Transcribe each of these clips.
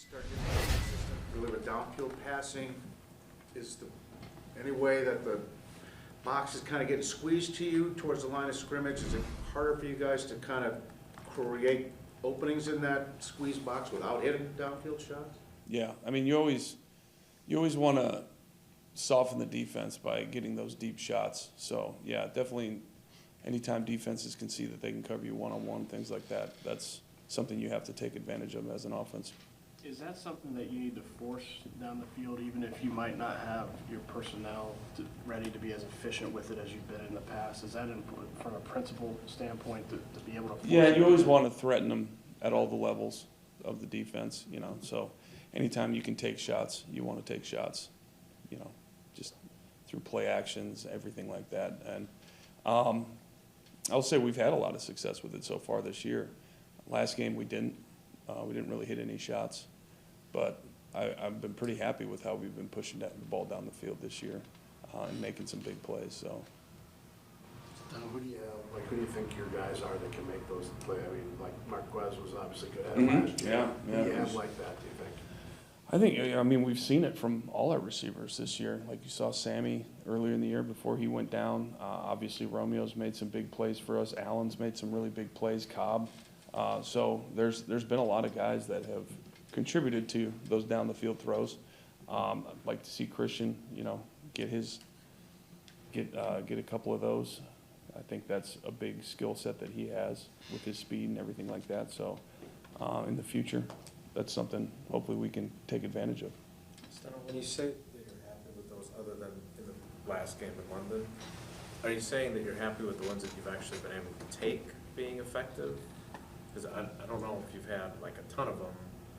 start getting more consistent, really with downfield passing, is any way that the box is kind of getting squeezed to you towards the line of scrimmage? Is it harder for you guys to kind of create openings in that squeeze box without hitting downfield shots? Yeah, I mean, you always want to soften the defense by getting those deep shots. So, yeah, definitely anytime defenses can see that they can cover you one-on-one, things like that, that's something you have to take advantage of as an offense. Is that something that you need to force down the field, even if you might not have your personnel ready to be as efficient with it as you've been in the past? Is that from a principal standpoint to be able to force Yeah, it? you always want to threaten them at all the levels of the defense, you know. So anytime you can take shots, you want to take shots, you know, just through play actions, everything like that. And I'll say we've had a lot of success with it so far this year. Last game we didn't really hit any shots, but I've been pretty happy with how we've been pushing the ball down the field this year and making some big plays. So. Who do you think your guys are that can make those plays? I mean, like Marquez was obviously good at it last year. Yeah. Who do you have like that, do you think? I mean, we've seen it from all our receivers this year. Like you saw Sammy earlier in the year before he went down. Obviously, Romeo's made some big plays for us. Allen's made some really big plays. Cobb. So there's been a lot of guys that have contributed to those down the field throws. I'd like to see Christian, you know, get a couple of those. I think that's a big skill set that he has with his speed and everything like that. So in the future, that's something hopefully we can take advantage of. When you say that you're happy with those other than in the last game in London, are you saying that you're happy with the ones that you've actually been able to take being effective? Because I don't know if you've had like a ton of them.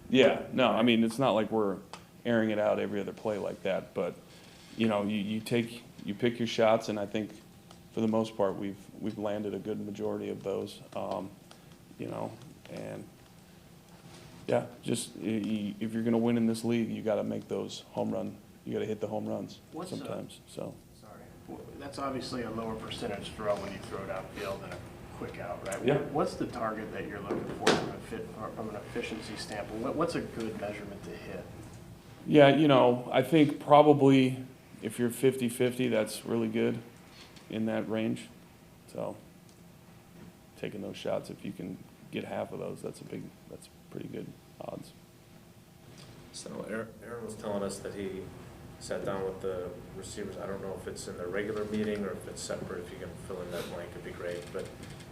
Yeah, no, I mean, it's not like we're airing it out every other play like that, but, you know, you pick your shots, and I think for the most part we've landed a good majority of those, you know, and yeah, just if you're going to win in this league, you got to make those home run. You got to hit the home runs sometimes. So. Sorry. That's obviously a lower percentage throw when you throw downfield than a quick out, right? Yeah. What's the target that you're looking for from an efficiency standpoint? What's a good measurement to hit? Yeah, you know, I think probably if you're 50-50, that's really good in that range. So taking those shots, if you can get half of those, that's pretty good odds. So Aaron was telling us that he sat down with the receivers. I don't know if it's in the regular meeting or if it's separate. If you can fill in that blank, it'd be great. But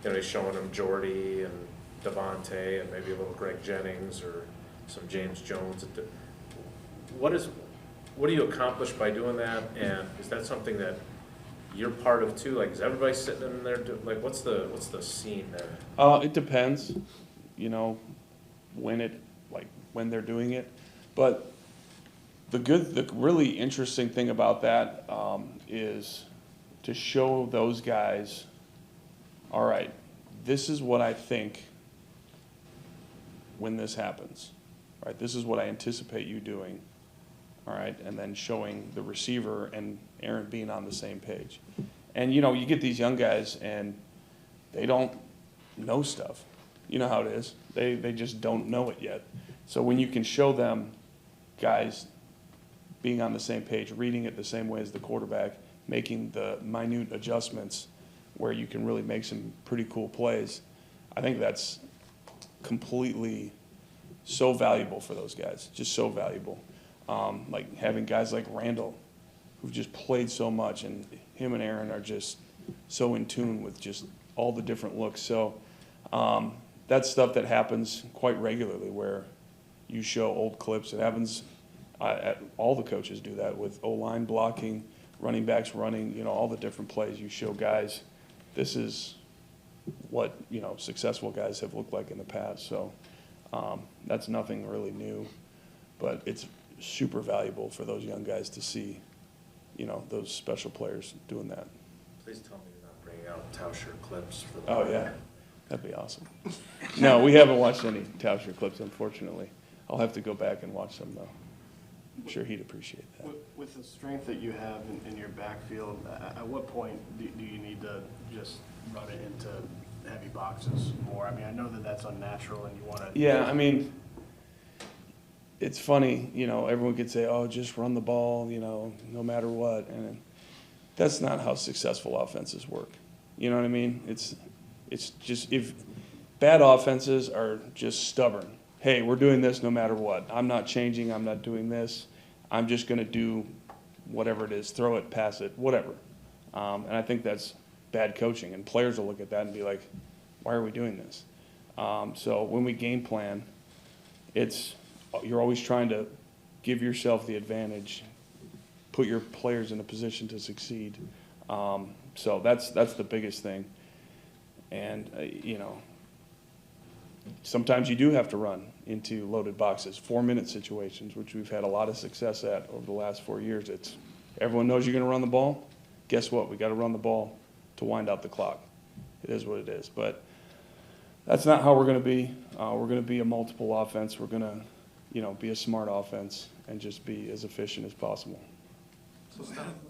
you know, he's showing them Jordy and Devontae and maybe a little Greg Jennings or some James Jones. What do you accomplish by doing that? And is that something that you're part of too? Like, is everybody sitting in there? Like, what's the scene there? It depends, you know, when they're doing it. But the really interesting thing about that is to show those guys, all right, this is what I think when this happens, right? This is what I anticipate you doing, all right? And then showing the receiver and Aaron being on the same page. And, you know, you get these young guys and they don't know stuff. You know how it is. They just don't know it yet. So when you can show them guys being on the same page, reading it the same way as the quarterback, making the minute adjustments where you can really make some pretty cool plays, I think that's completely so valuable for those guys, just so valuable. Like having guys like Randall, who've just played so much, and him and Aaron are just so in tune with just all the different looks. So that's stuff that happens quite regularly where you show old clips. It happens, all the coaches do that with O-line blocking, running backs running, you know, all the different plays. You show guys, this is what, you know, successful guys have looked like in the past. So that's nothing really new, but it's super valuable for those young guys to see, you know, those special players doing that. Please tell me you're not bringing out Tauscher clips for the. Oh yeah, that'd be awesome. No, we haven't watched any Tauscher clips, unfortunately. I'll have to go back and watch them though. I'm sure he'd appreciate that. With the strength that you have in your backfield, at what point do you need to just run it into heavy boxes more? I mean, I know that that's unnatural and you want to. Yeah, I mean, it's funny, you know, everyone could say, oh, just run the ball, you know, no matter what. And that's not how successful offenses work. You know what I mean? It's just, if bad offenses are just stubborn. Hey, we're doing this no matter what. I'm not changing. I'm not doing this. I'm just going to do whatever it is, throw it, pass it, whatever. And I think that's bad coaching. And players will look at that and be like, why are we doing this? So when we game plan, you're always trying to give yourself the advantage, put your players in a position to succeed. So that's the biggest thing. And, you know, sometimes you do have to run into loaded boxes, 4-minute situations, which we've had a lot of success at over the last 4 years. Everyone knows you're going to run the ball. Guess what? We got to run the ball to wind out the clock. It is what it is. But that's not how we're going to be. We're going to be a multiple offense. We're going to, you know, be a smart offense and just be as efficient as possible. So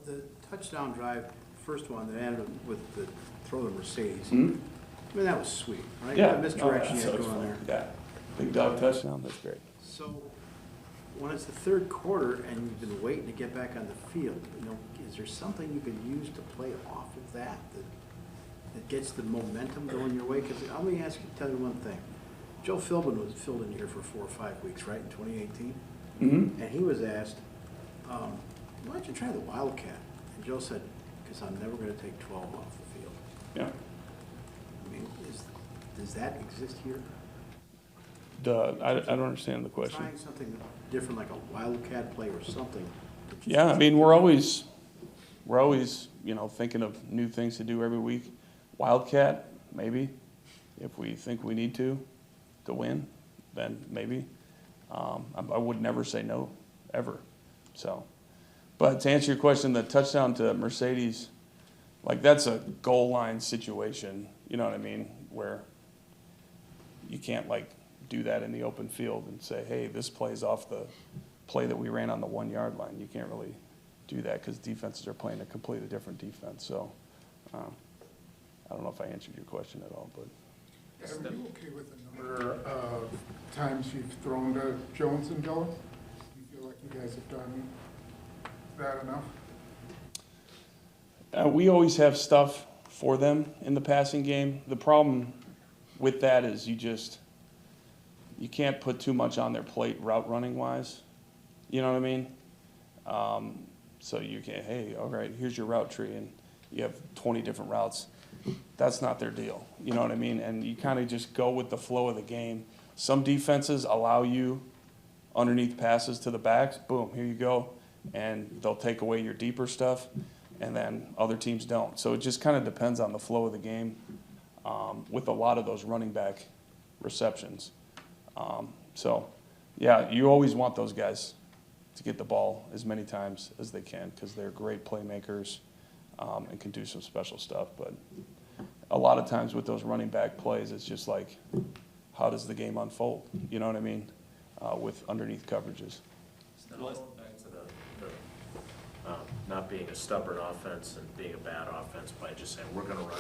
the touchdown drive, first one that ended with the throw to Mercedes, Hmm? I mean, that was sweet, right? Yeah. That misdirection Oh, you had that's going there. Yeah. Big dog touchdown. That's great. So when it's the third quarter and you've been waiting to get back on the field, you know, is there something you could use to play off of that gets the momentum going your way? Because let me tell you one thing. Joe Philbin was filled in here for 4 or 5 weeks, right, in 2018? Mm-hmm. And he was asked, why don't you try the Wildcat? And Joe said, because I'm never going to take 12 off the field. Yeah. I mean, does that exist here? I don't understand the question. Trying something different, like a Wildcat play or something. Yeah, I mean, we're always, you know, thinking of new things to do every week. Wildcat, maybe, if we think we need to win, then maybe. I would never say no, ever. So, but to answer your question, the touchdown to Mercedes, like that's a goal line situation, you know what I mean, where you can't like do that in the open field and say, hey, this play's off the play that we ran on the 1 yard line. You can't really do that because defenses are playing a completely different defense. So I don't know if I answered your question at all, but. Are you okay with the number of times you've thrown to Jones and Jones? You feel like you guys have done that enough? We always have stuff for them in the passing game. The problem with that is you can't put too much on their plate route running wise. You know what I mean? So you can, hey, all right, here's your route tree, and you have 20 different routes. That's not their deal. You know what I mean? And you kind of just go with the flow of the game. Some defenses allow you underneath passes to the backs. Boom, here you go. And they'll take away your deeper stuff, and then other teams don't. So it just kind of depends on the flow of the game with a lot of those running back receptions. So, yeah, you always want those guys to get the ball as many times as they can because they're great playmakers and can do some special stuff. But a lot of times with those running back plays, it's just like, how does the game unfold? You know what I mean? With underneath coverages. Going back to the not being a stubborn offense and being a bad offense by just saying, we're going to run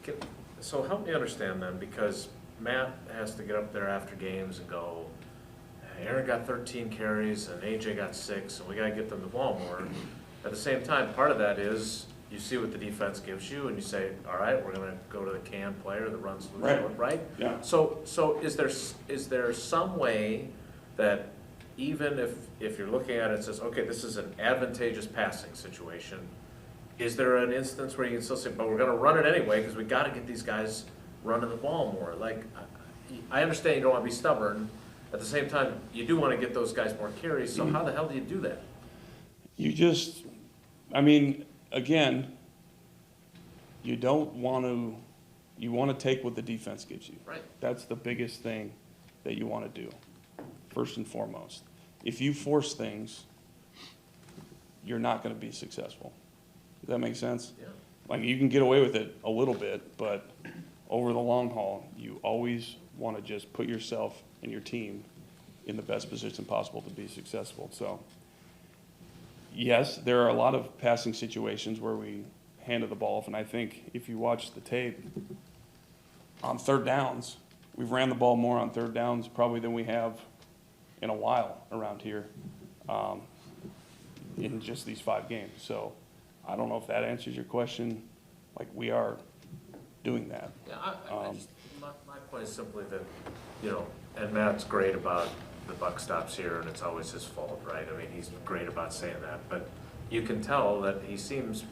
it. So help me understand then, because Matt has to get up there after games and go, Aaron got 13 carries and AJ got 6, and we got to get them the ball more. At the same time, part of that is you see what the defense gives you, and you say, all right, we're going to go to the can player that runs loose, right? Yeah. So is there some way that even if you're looking at it and says, okay, this is an advantageous passing situation, is there an instance where you can still say, but we're going to run it anyway because we got to get these guys running the ball more? Like, I understand you don't want to be stubborn. At the same time, you do want to get those guys more carries. So how the hell do you do that? You just, I mean, again, you want to take what the defense gives you. Right. That's the biggest thing that you want to do, first and foremost. If you force things, you're not going to be successful. Does that make sense? Yeah. Like, you can get away with it a little bit, but over the long haul, you always want to just put yourself and your team in the best position possible to be successful. So, yes, there are a lot of passing situations where we handed the ball off, and I think if you watch the tape, on third downs, we've ran the ball more on third downs probably than we have in a while around here, in just these 5 games. So I don't know if that answers your question. Like, we are doing that. Yeah, my point is simply that, you know, and Matt's great about the buck stops here and it's always his fault, right? I mean, he's great about saying that, but you can tell that he seems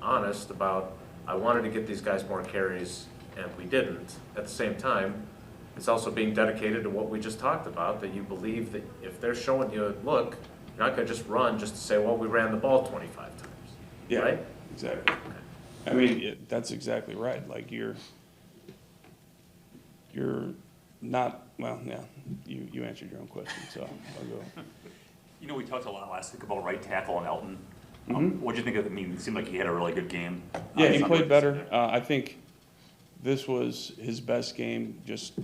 honest about, I wanted to get these guys more carries and we didn't. At the same time, it's also being dedicated to what we just talked about, that you believe that if they're showing you, look, you're not gonna just run just to say, well, we ran the ball 25 times, Yeah, right? exactly. I mean, that's exactly right. Like, you're not, well, yeah, you answered your own question, so I'll go. You know, we talked a lot last week about right tackle and Elton. Mhm. What'd you think of it? I mean, it seemed like he had a really good game. Yeah, he Sunday. played better. I think this was his best game, just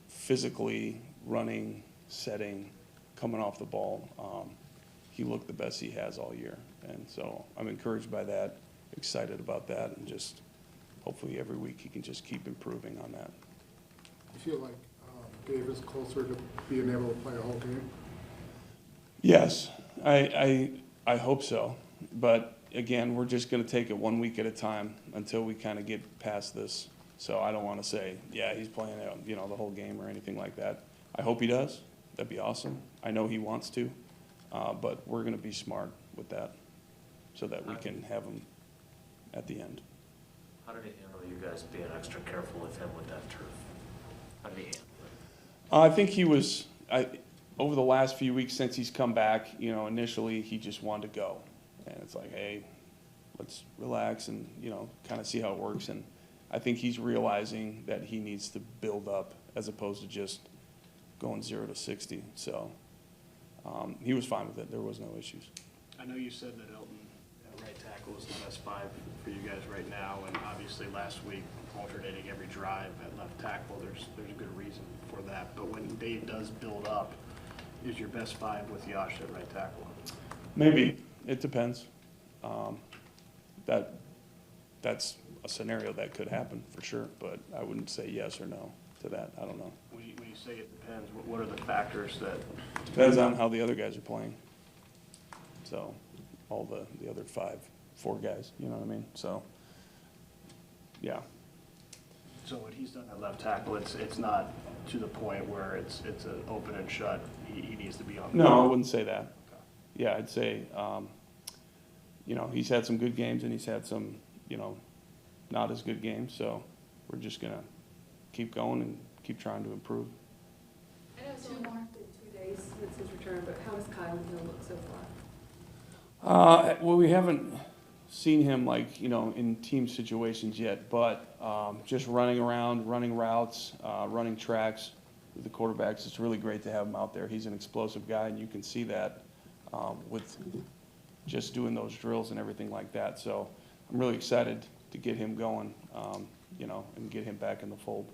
physically running, setting, coming off the ball. He looked the best he has all year, and so I'm encouraged by that, excited about that, and just hopefully every week he can just keep improving on that. You feel like Dave is closer to being able to play a whole game? Yes, I hope so, but again, we're just gonna take it 1 week at a time until we kind of get past this. So I don't want to say, yeah, he's playing, you know, the whole game or anything like that. I hope he does. That'd be awesome. I know he wants to, but we're gonna be smart with that so that we can have him at the end. How did he handle you guys being extra careful with him with that turf? How did he handle it? I think he was, over the last few weeks since he's come back, you know, initially he just wanted to go. And it's like, hey, let's relax and, you know, kind of see how it works. And I think he's realizing that he needs to build up as opposed to just going 0 to 60. So he was fine with it. There was no issues. I know you said that Elton, right tackle, is the best 5 for you guys right now, and obviously last week, alternating every drive at left tackle, there's a good reason for that. But when Dave does build up, is your best 5 with Yash at right tackle? Maybe. It depends. That's a scenario that could happen for sure, but I wouldn't say yes or no to that. I don't know. When you say it depends, what are the factors that? Depends on how the other guys are playing. So, all the other 4 guys, you know what I mean? So, yeah. So what he's done at left tackle, it's not to the point where it's an open and shut, he needs to be on. No, I wouldn't say that. Yeah, I'd say, you know, he's had some good games and he's had some, you know, not as good games. So we're just going to keep going and keep trying to improve. I know it's only been 2 days since his return, but how has Kyle Hill looked so far? Well, we haven't seen him like, you know, in team situations yet, but just running around, running routes, running tracks with the quarterbacks, it's really great to have him out there. He's an explosive guy, and you can see that with just doing those drills and everything like that. So I'm really excited to get him going, you know, and get him back in the fold.